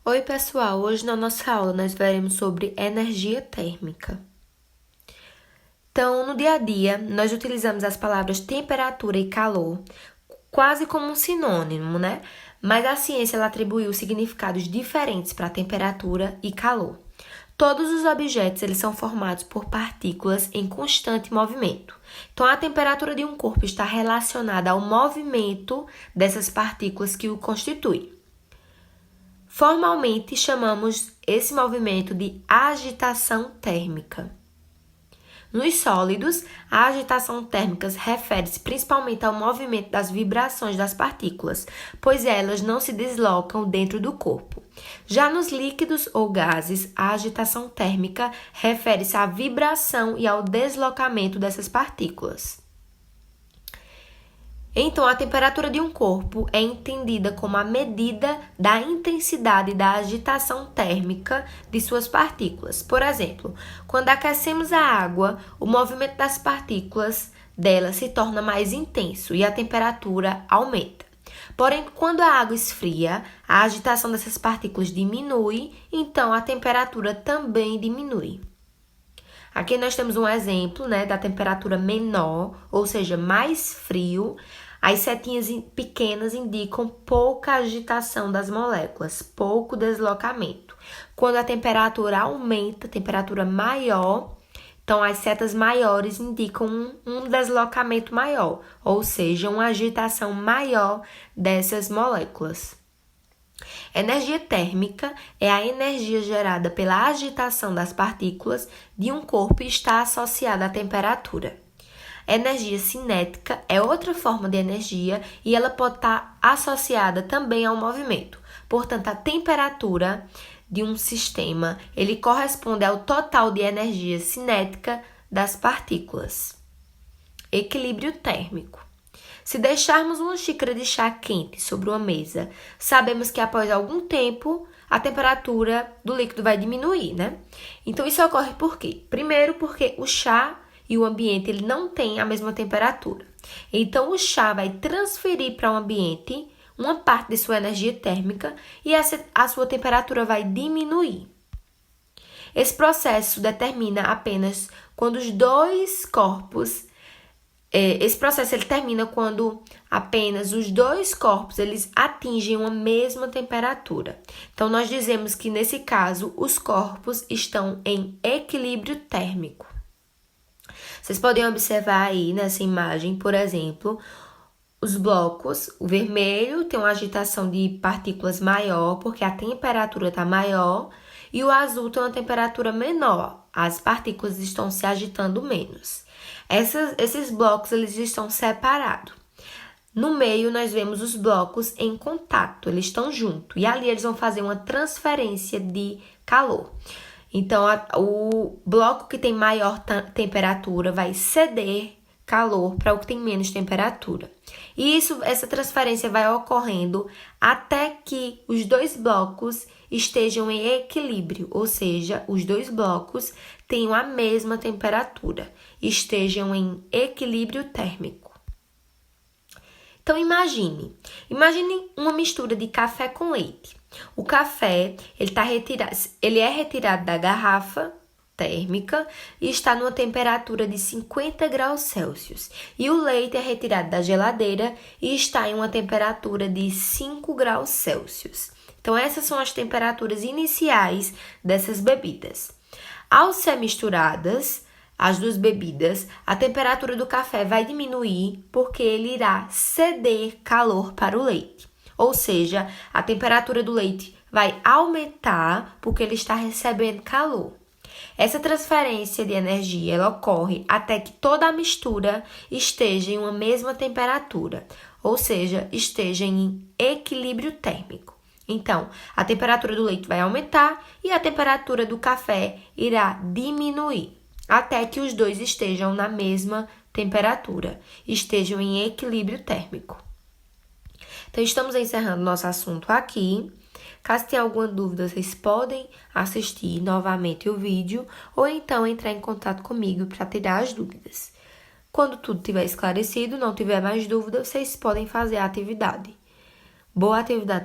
Oi, pessoal! Hoje na nossa aula nós veremos sobre energia térmica. Então, no dia a dia, nós utilizamos as palavras temperatura e calor quase como um sinônimo, né? Mas a ciência ela atribuiu significados diferentes para temperatura e calor. Todos os objetos eles são formados por partículas em constante movimento. Então, a temperatura de um corpo está relacionada ao movimento dessas partículas que o constituem. Formalmente, chamamos esse movimento de agitação térmica. Nos sólidos, a agitação térmica refere-se principalmente ao movimento das vibrações das partículas, pois elas não se deslocam dentro do corpo. Já nos líquidos ou gases, a agitação térmica refere-se à vibração e ao deslocamento dessas partículas. Então, a temperatura de um corpo é entendida como a medida da intensidade da agitação térmica de suas partículas. Por exemplo, quando aquecemos a água, o movimento das partículas dela se torna mais intenso e a temperatura aumenta. Porém, quando a água esfria, a agitação dessas partículas diminui, então a temperatura também diminui. Aqui nós temos um exemplo, da temperatura menor, ou seja, mais frio. As setinhas pequenas indicam pouca agitação das moléculas, pouco deslocamento. Quando a temperatura aumenta, temperatura maior, então as setas maiores indicam um deslocamento maior, ou seja, uma agitação maior dessas moléculas. Energia térmica é a energia gerada pela agitação das partículas de um corpo e está associada à temperatura. Energia cinética é outra forma de energia e ela pode estar associada também ao movimento. Portanto, a temperatura de um sistema ele corresponde ao total de energia cinética das partículas. Equilíbrio térmico. Se deixarmos uma xícara de chá quente sobre uma mesa, sabemos que após algum tempo a temperatura do líquido vai diminuir, Então, isso ocorre por quê? Primeiro, porque o chá e o ambiente ele não tem a mesma temperatura. Então, o chá vai transferir para o ambiente uma parte de sua energia térmica e a sua temperatura vai diminuir. Esse processo determina apenas quando os dois corpos Esse processo ele termina quando apenas os dois corpos eles atingem uma mesma temperatura. Então, nós dizemos que, nesse caso, os corpos estão em equilíbrio térmico. Vocês podem observar aí nessa imagem, por exemplo, os blocos. O vermelho tem uma agitação de partículas maior, porque a temperatura está maior, e o azul tem uma temperatura menor. As partículas estão se agitando menos. Esses blocos eles estão separados. No meio, nós vemos os blocos em contato, eles estão juntos. E ali eles vão fazer uma transferência de calor. Então, o bloco que tem maior temperatura vai ceder calor para o que tem menos temperatura. E essa transferência vai ocorrendo até que os dois blocos estejam em equilíbrio, ou seja, os dois blocos tenham a mesma temperatura, estejam em equilíbrio térmico. Então, imagine uma mistura de café com leite. O café ele é retirado da garrafa térmica e está numa temperatura de 50 graus Celsius. E o leite é retirado da geladeira e está em uma temperatura de 5 graus Celsius. Então, essas são as temperaturas iniciais dessas bebidas. Ao ser misturadas as duas bebidas, a temperatura do café vai diminuir porque ele irá ceder calor para o leite. Ou seja, a temperatura do leite vai aumentar porque ele está recebendo calor. Essa transferência de energia ela ocorre até que toda a mistura esteja em uma mesma temperatura, ou seja, esteja em equilíbrio térmico. Então, a temperatura do leite vai aumentar e a temperatura do café irá diminuir, até que os dois estejam na mesma temperatura, estejam em equilíbrio térmico. Então, estamos encerrando nosso assunto aqui. Caso tenha alguma dúvida, vocês podem assistir novamente o vídeo ou então entrar em contato comigo para tirar as dúvidas. Quando tudo estiver esclarecido, não tiver mais dúvida, vocês podem fazer a atividade. Boa atividade!